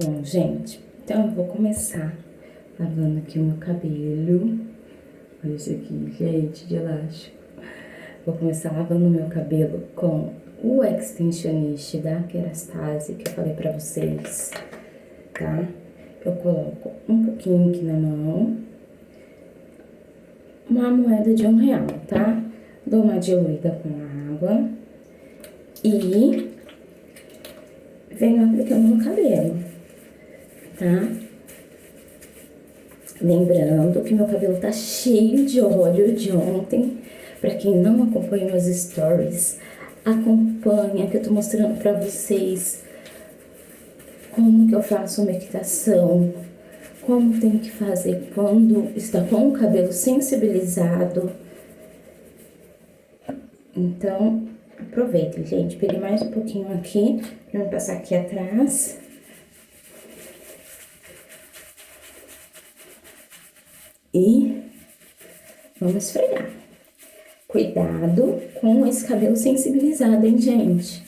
Bom, gente, então eu vou começar lavando aqui o meu cabelo. Olha isso aqui, gente, de elástico. Vou começar lavando o meu cabelo com o Extensionist da Kerastase, que eu falei pra vocês, tá? Eu coloco um pouquinho aqui na mão, uma moeda de R$1, tá? Dou uma diluída com água e venho aplicando no cabelo, tá? Lembrando que meu cabelo tá cheio de óleo de ontem. Pra quem não acompanha meus stories, acompanha que eu tô mostrando pra vocês como que eu faço uma equitação, como tem que fazer quando está com o cabelo sensibilizado. Então, aproveitem, gente. Peguei mais um pouquinho aqui pra me passar aqui atrás. E vamos esfregar. Cuidado com esse cabelo sensibilizado, hein, gente?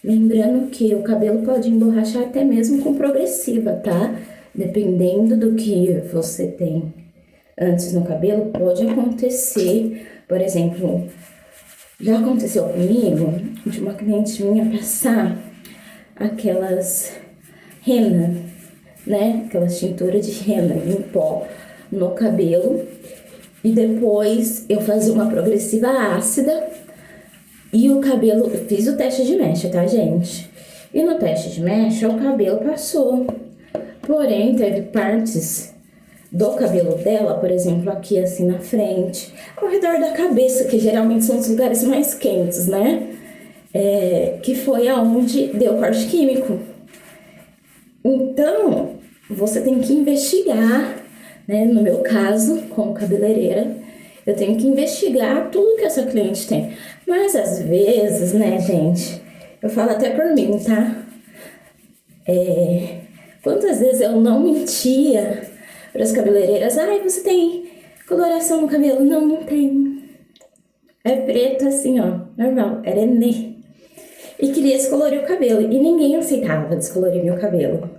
Lembrando que o cabelo pode emborrachar até mesmo com progressiva, tá? Dependendo do que você tem antes no cabelo, pode acontecer. Por exemplo, já aconteceu comigo de uma cliente minha passar aquelas rena, né? Aquelas tinturas de rena em pó no cabelo. E depois eu fazia uma progressiva ácida e o cabelo... Eu fiz o teste de mecha, tá, gente? E no teste de mecha o cabelo passou. Porém, teve partes do cabelo dela, por exemplo, aqui assim na frente, ao redor da cabeça, que geralmente são os lugares mais quentes, né? Que foi aonde deu corte químico. Então, você tem que investigar, né? No meu caso, como cabeleireira, eu tenho que investigar tudo que essa cliente tem. Mas às vezes, né, gente, eu falo até por mim, tá? Quantas vezes eu não mentia para as cabeleireiras? Ai, você tem coloração no cabelo? Não, não tem. É preto assim, ó, normal, era Enê. E queria descolorir o cabelo, e ninguém aceitava descolorir meu cabelo.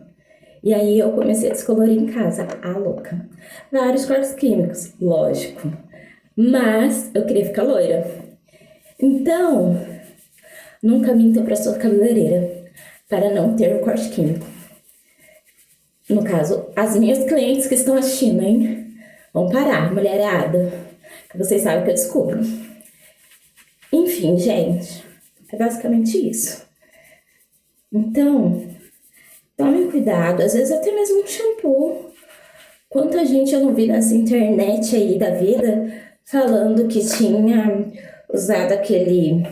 E aí eu comecei a descolorir em casa, a louca. Vários cortes químicos, lógico. Mas eu queria ficar loira. Então, nunca minta para sua cabeleireira para não ter o corte químico. No caso, as minhas clientes que estão assistindo, hein? Vão parar, mulherada. Que vocês sabem que eu descubro. Enfim, gente. É basicamente isso. Então, tomem cuidado. Às vezes até mesmo um shampoo. Quanta gente eu não vi nessa internet aí da vida falando que tinha usado aquele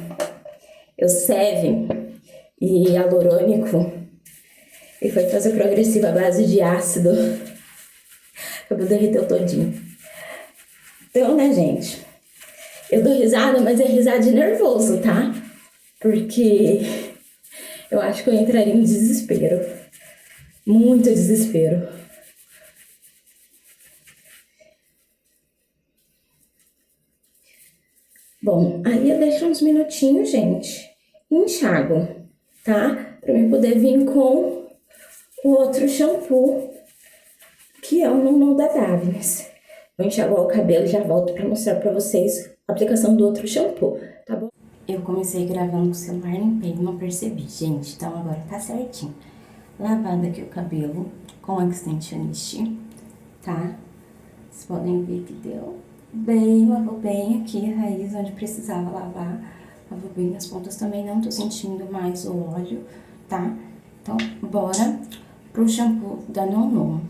Elseve e hialurônico e foi fazer progressiva à base de ácido. O cabelo derreteu todinho. Então, né, gente? Eu dou risada, mas é risada de nervoso, tá? Porque eu acho que eu entraria em desespero. Muito desespero. Bom, aí eu deixo uns minutinhos, gente, e enxago, tá? Pra eu poder vir com o outro shampoo, que é o Nunu da Davines. Vou enxaguar o cabelo e já volto pra mostrar pra vocês a aplicação do outro shampoo, tá bom? Eu comecei gravando com o celular limpei, não percebi, gente, então agora tá certinho. Lavando aqui o cabelo com o Extensionist, tá? Vocês podem ver que deu bem, lavou bem aqui a raiz onde precisava lavar. Lavou bem as pontas também, não tô sentindo mais o óleo, tá? Então, bora pro shampoo da Nonu.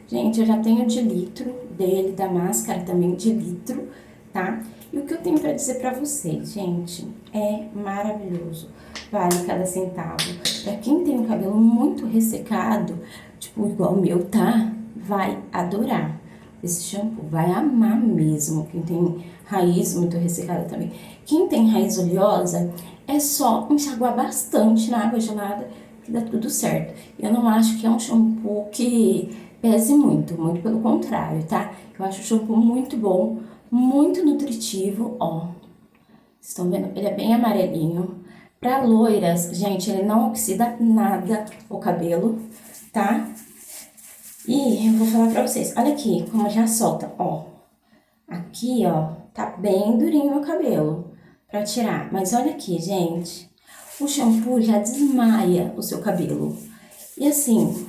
Gente, eu já tenho de litro dele, da máscara também de litro, tá? E o que eu tenho pra dizer pra vocês, gente, é maravilhoso. Vale cada centavo. Pra quem tem o cabelo muito ressecado, tipo igual o meu, tá? Vai adorar esse shampoo, vai amar mesmo. Quem tem raiz muito ressecada também. Quem tem raiz oleosa, é só enxaguar bastante na água gelada que dá tudo certo. Eu não acho que é um shampoo que pese muito, muito pelo contrário, tá? Eu acho o shampoo muito bom, muito nutritivo, ó. Vocês estão vendo? Ele é bem amarelinho. Pra loiras, gente, ele não oxida nada o cabelo, tá? E eu vou falar pra vocês, olha aqui como já solta, ó. Aqui, ó, tá bem durinho meu cabelo pra tirar. Mas olha aqui, gente, o shampoo já desmaia o seu cabelo. E assim,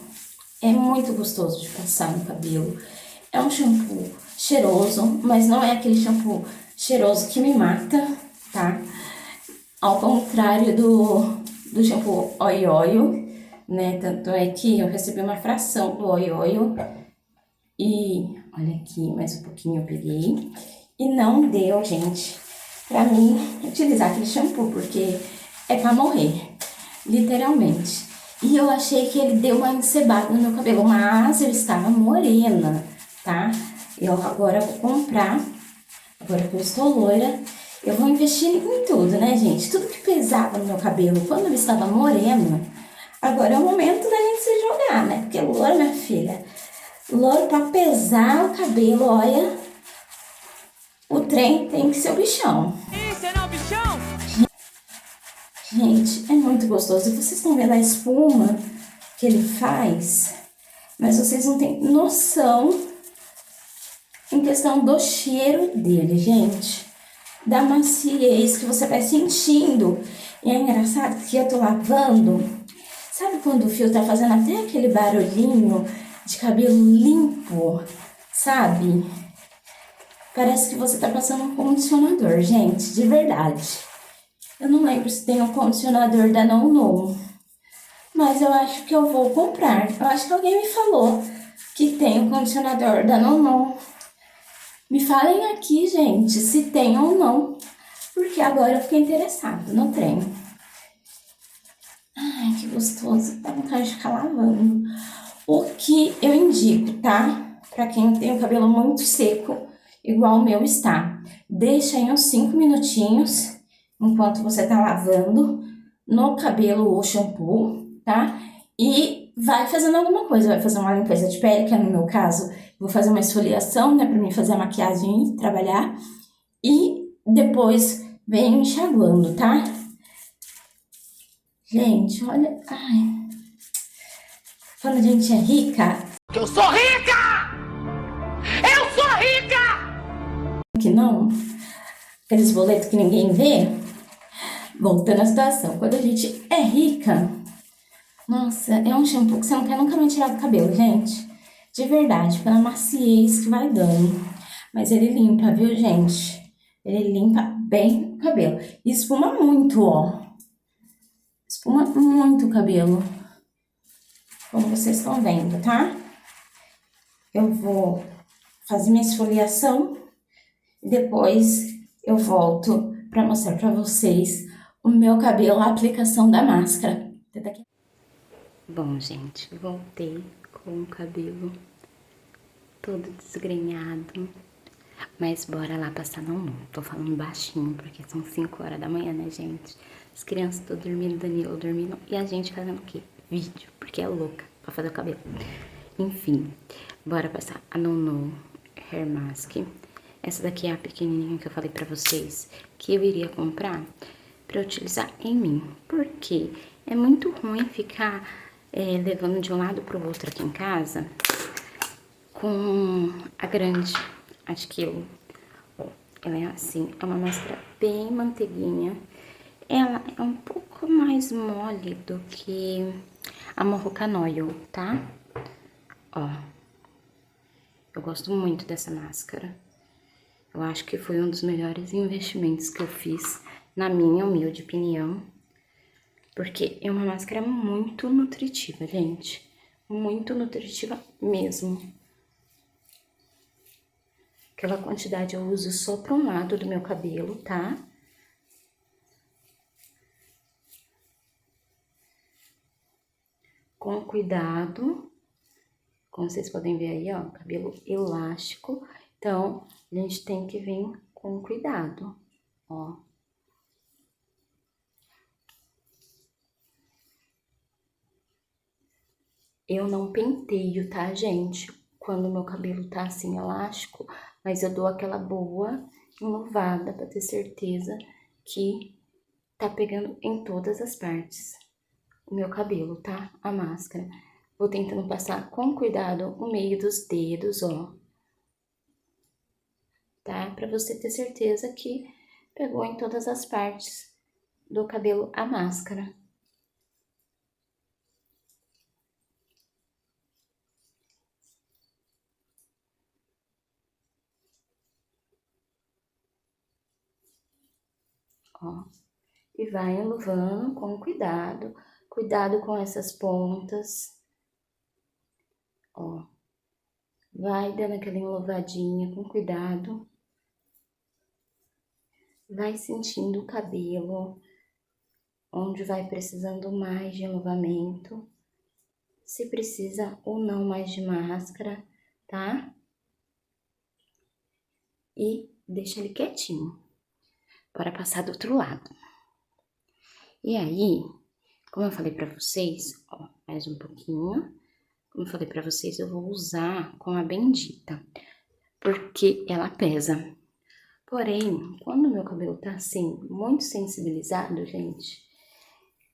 é muito gostoso de passar no cabelo. É um shampoo cheiroso, mas não é aquele shampoo cheiroso que me mata, tá? Ao contrário do shampoo Oi Oil, né? Tanto é que eu recebi uma fração do Oi Oil. E olha aqui, mais um pouquinho eu peguei. E não deu, gente, pra mim utilizar aquele shampoo, porque é pra morrer, literalmente. E eu achei que ele deu uma encebada no meu cabelo, mas eu estava morena, tá? Eu agora vou comprar, agora que eu estou loira, eu vou investir em tudo, né, gente? Tudo que pesava no meu cabelo quando eu estava morena, agora é o momento da gente se jogar, né? Porque loira, minha filha, loiro pra pesar o cabelo, olha, o trem tem que ser o bichão. Isso, não, bichão? Gente, é muito gostoso. E vocês estão vendo a espuma que ele faz, mas vocês não têm noção em questão do cheiro dele, gente. Da maciez que você vai sentindo. E é engraçado que eu tô lavando. Sabe quando o fio tá fazendo até aquele barulhinho de cabelo limpo, sabe? Parece que você tá passando um condicionador, gente, de verdade. Eu não lembro se tem um condicionador da Non, mas eu acho que eu vou comprar. Eu acho que alguém me falou que tem um condicionador da Non. Me falem aqui, gente, se tem ou não, porque agora eu fiquei interessada no trem. Ai, que gostoso, dá vontade de ficar lavando. O que eu indico, tá? Pra quem tem o cabelo muito seco, igual o meu está. Deixa aí uns 5 minutinhos, enquanto você tá lavando, no cabelo o shampoo, tá? E vai fazendo alguma coisa, vai fazer uma limpeza de pele, que é no meu caso, vou fazer uma esfoliação, né, pra mim fazer a maquiagem e trabalhar. E depois venho enxaguando, tá? Gente, olha, ai, quando a gente é rica, Eu sou rica! Eu sou rica! que não, aqueles boletos que ninguém vê, voltando à situação, quando a gente é rica, nossa, é um shampoo que você não quer nunca mais tirar do cabelo, gente. De verdade, pela maciez que vai dando. Mas ele limpa, viu, gente? Ele limpa bem o cabelo. E espuma muito, ó. Espuma muito o cabelo. Como vocês estão vendo, tá? Eu vou fazer minha esfoliação e depois eu volto para mostrar para vocês o meu cabelo, a aplicação da máscara. Bom, gente, voltei com o cabelo todo desgrenhado, mas bora lá passar não. Tô falando baixinho porque são 5 horas da manhã, né, gente? As crianças estão dormindo, Danilo dormindo e a gente fazendo o quê? Vídeo, porque é louca pra fazer o cabelo. Enfim, bora passar a Non Hair Mask. Essa daqui é a pequenininha que eu falei pra vocês que eu iria comprar pra utilizar em mim. Porque é muito ruim ficar levando de um lado pro outro aqui em casa com a grande, acho que ela é assim, é uma máscara bem manteiguinha. Ela é um pouco mais mole do que a Moroccan Oil, tá? Ó, eu gosto muito dessa máscara. Eu acho que foi um dos melhores investimentos que eu fiz, na minha humilde opinião. Porque é uma máscara muito nutritiva, gente. Muito nutritiva mesmo. Aquela quantidade eu uso só para um lado do meu cabelo, tá? Com cuidado. Como vocês podem ver aí, ó, cabelo elástico. Então, a gente tem que vir com cuidado, ó. Eu não penteio, tá, gente? Quando o meu cabelo tá assim, elástico, mas eu dou aquela boa enluvada pra ter certeza que tá pegando em todas as partes o meu cabelo, tá? A máscara. Vou tentando passar com cuidado o meio dos dedos, ó. Tá? Pra você ter certeza que pegou em todas as partes do cabelo a máscara. Ó. E vai enluvando com cuidado. Cuidado com essas pontas. Ó. Vai dando aquela enluvadinha com cuidado. Vai sentindo o cabelo, onde vai precisando mais de enluvamento. Se precisa ou não mais de máscara, tá? E deixa ele quietinho. Bora passar do outro lado. E aí, como eu falei pra vocês, ó, mais um pouquinho. Como eu falei pra vocês, eu vou usar com a bendita, porque ela pesa. Porém, quando o meu cabelo tá assim, muito sensibilizado, gente,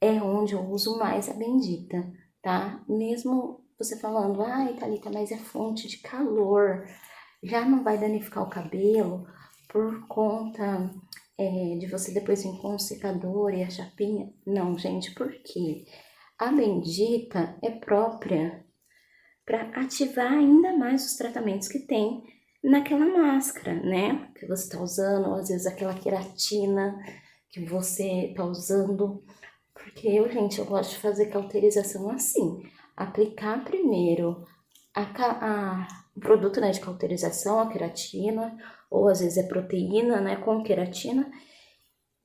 é onde eu uso mais a bendita, tá? Mesmo você falando, ai, Thalita, mas é fonte de calor, já não vai danificar o cabelo por conta de você depois vir com o secador e a chapinha. Não, gente, por quê? A bendita é própria para ativar ainda mais os tratamentos que tem naquela máscara, né? Que você tá usando, ou às vezes aquela queratina que você tá usando. Porque eu gosto de fazer cauterização assim. Aplicar primeiro o produto, né, de cauterização, a queratina, ou às vezes é proteína, né, com queratina.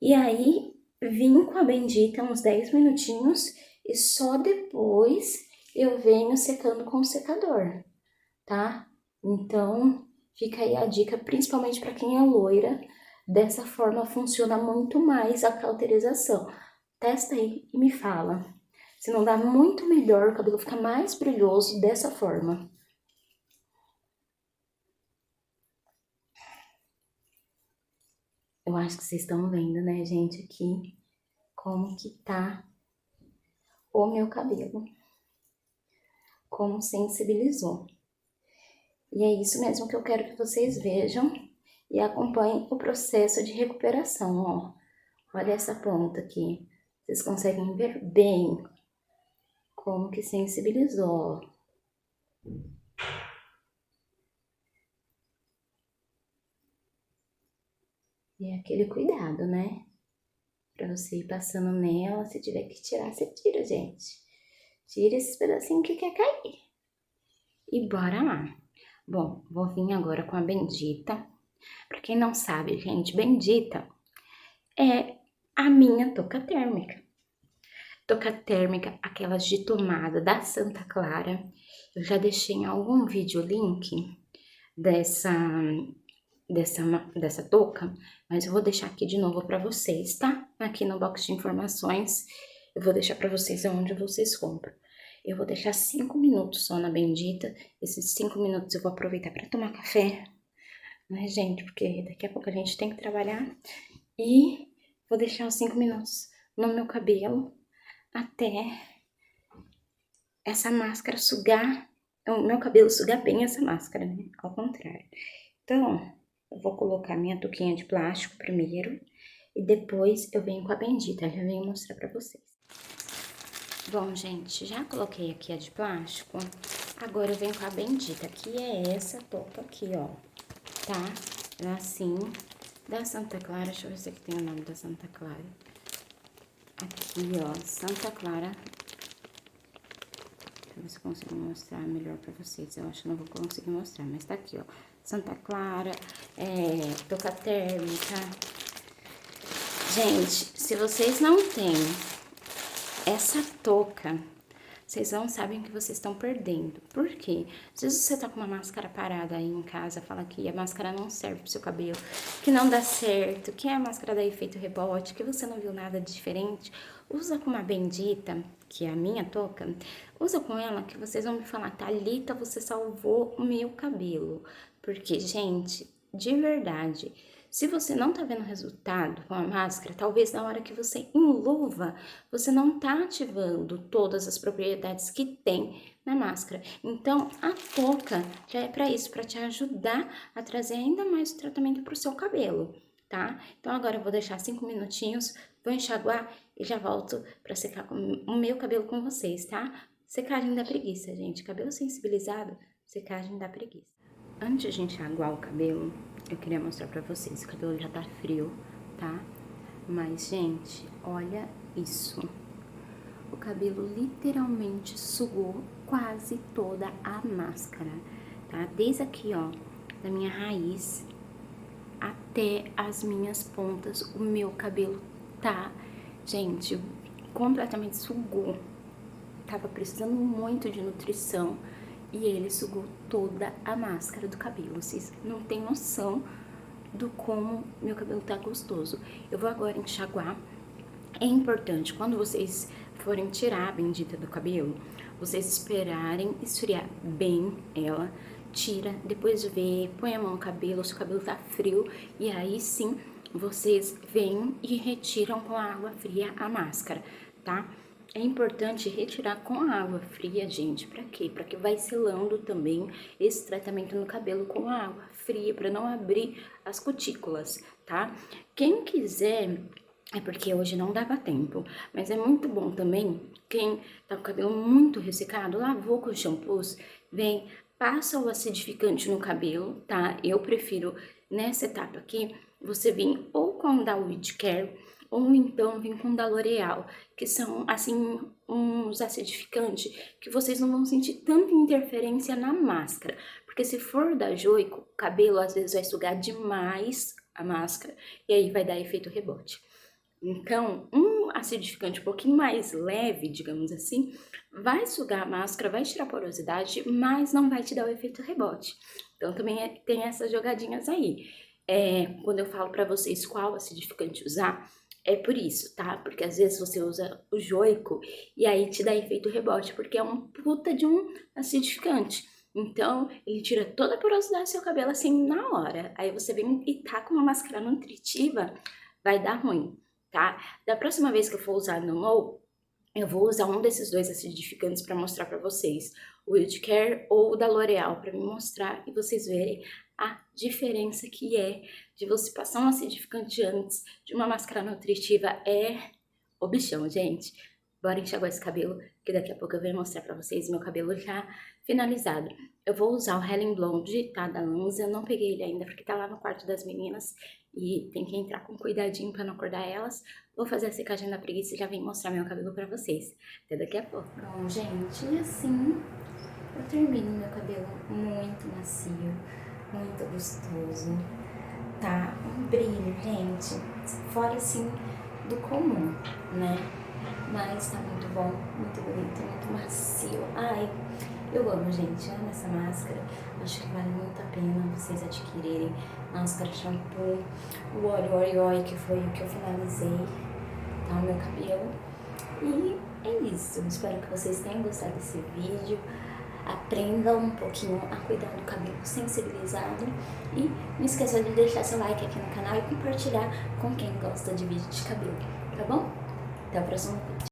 E aí, vim com a bendita uns 10 minutinhos e só depois eu venho secando com o secador, tá? Então, fica aí a dica, principalmente para quem é loira. Dessa forma funciona muito mais a cauterização. Testa aí e me fala. Se não dá muito melhor, o cabelo fica mais brilhoso dessa forma. Eu acho que vocês estão vendo, né, gente, aqui, como que tá o meu cabelo. Como sensibilizou. E é isso mesmo que eu quero que vocês vejam e acompanhem o processo de recuperação, ó. Olha essa ponta aqui. Vocês conseguem ver bem como que sensibilizou. E é aquele cuidado, né? Pra você ir passando nela, se tiver que tirar, você tira, gente. Tira esses pedacinhos que quer cair. E bora lá. Bom, vou vir agora com a bendita. Pra quem não sabe, gente, bendita é a minha touca térmica. Touca térmica, aquelas de tomada da Santa Clara. Eu já deixei em algum vídeo o link dessa touca, mas eu vou deixar aqui de novo para vocês, tá? Aqui no box de informações, eu vou deixar para vocês onde vocês compram. Eu vou deixar 5 minutos só na bendita. Esses 5 minutos eu vou aproveitar para tomar café, né, gente? Porque daqui a pouco a gente tem que trabalhar. E vou deixar os 5 minutos no meu cabelo até essa máscara sugar, o meu cabelo sugar bem essa máscara, né? Ao contrário. Então, eu vou colocar minha touquinha de plástico primeiro e depois eu venho com a bendita, já venho mostrar pra vocês. Bom, gente, já coloquei aqui a de plástico, agora eu venho com a bendita, que é essa touca aqui, ó, tá? É assim, da Santa Clara, deixa eu ver se aqui tem o nome da Santa Clara. Aqui, ó, Santa Clara. Deixa eu ver se eu consigo mostrar melhor pra vocês. Eu acho que não vou conseguir mostrar, mas tá aqui, ó. Santa Clara, touca térmica. Gente, se vocês não têm essa touca, vocês não sabem o que vocês estão perdendo. Por quê? Às vezes você tá com uma máscara parada aí em casa, fala que a máscara não serve pro seu cabelo, que não dá certo, que a máscara dá efeito rebote, que você não viu nada de diferente. Usa com uma bendita, que é a minha touca, usa com ela que vocês vão me falar, Thalita, você salvou o meu cabelo. Porque, gente, de verdade, Se você não tá vendo resultado com a máscara, talvez na hora que você enluva, você não tá ativando todas as propriedades que tem na máscara. Então, a touca já é para isso, para te ajudar a trazer ainda mais o tratamento pro seu cabelo, tá? Então, agora eu vou deixar 5 minutinhos, vou enxaguar e já volto para secar o meu cabelo com vocês, tá? Secagem da preguiça, gente. Cabelo sensibilizado, secagem da preguiça. Antes de enxaguar o cabelo, eu queria mostrar pra vocês. O cabelo já tá frio, tá? Mas, gente, olha isso. O cabelo literalmente sugou quase toda a máscara, tá? Desde aqui, ó, da minha raiz até as minhas pontas, o meu cabelo tá, gente, completamente sugou. Tava precisando muito de nutrição e ele sugou toda a máscara do cabelo. Vocês não têm noção do como meu cabelo tá gostoso. Eu vou agora enxaguar. É importante, quando vocês forem tirar a bendita do cabelo, vocês esperarem esfriar bem ela, tira, depois vê, põe a mão no cabelo, se o cabelo tá frio, e aí sim vocês vêm e retiram com a água fria a máscara, tá? É importante retirar com a água fria, gente, pra quê? Pra que vai selando também esse tratamento no cabelo com a água fria, pra não abrir as cutículas, tá? Quem quiser, é porque hoje não dava tempo, mas é muito bom também, quem tá com o cabelo muito ressecado, lavou com shampoos, vem, passa o acidificante no cabelo, tá? Eu prefiro, nessa etapa aqui, você vir ou com da With Care, ou então vir com da L'Oréal, que são, assim, uns acidificantes que vocês não vão sentir tanta interferência na máscara. Porque se for da Joico, o cabelo às vezes vai sugar demais a máscara e aí vai dar efeito rebote. Então, um acidificante um pouquinho mais leve, digamos assim, vai sugar a máscara, vai tirar a porosidade, mas não vai te dar o efeito rebote. Então, também tem essas jogadinhas aí. Quando eu falo pra vocês qual acidificante usar, é por isso, tá? Porque às vezes você usa o Joico e aí te dá efeito rebote, porque é um puta de um acidificante. Então, ele tira toda a porosidade do seu cabelo assim na hora. Aí você vem e tá com uma máscara nutritiva, vai dar ruim, tá? Da próxima vez que eu for usar no Mou, eu vou usar um desses dois acidificantes para mostrar para vocês, o With Care ou o da L'Oréal, para me mostrar e vocês verem a diferença que é de você passar um acidificante antes de uma máscara nutritiva. É o bichão, gente. Bora enxaguar esse cabelo, que daqui a pouco eu venho mostrar pra vocês meu cabelo já finalizado. Eu vou usar o Helen Blonde, tá, da Lanza. Eu não peguei ele ainda, porque tá lá no quarto das meninas e tem que entrar com cuidadinho pra não acordar elas. Vou fazer a secagem da preguiça e já venho mostrar meu cabelo pra vocês. Até daqui a pouco. Bom, gente, e assim eu termino meu cabelo muito macio, muito gostoso. Tá um brilho, gente, fora assim do comum, né? Mas tá muito bom, muito bonito, muito macio. Ai, eu amo, gente, amo essa máscara. Acho que vale muito a pena vocês adquirirem máscara, shampoo, o óleo Oi Oi, que foi o que eu finalizei, tá, o meu cabelo. E é isso, espero que vocês tenham gostado desse vídeo. Aprendam um pouquinho a cuidar do cabelo sensibilizado. E não esqueça de deixar seu like aqui no canal e compartilhar com quem gosta de vídeo de cabelo, tá bom? Até o próximo vídeo.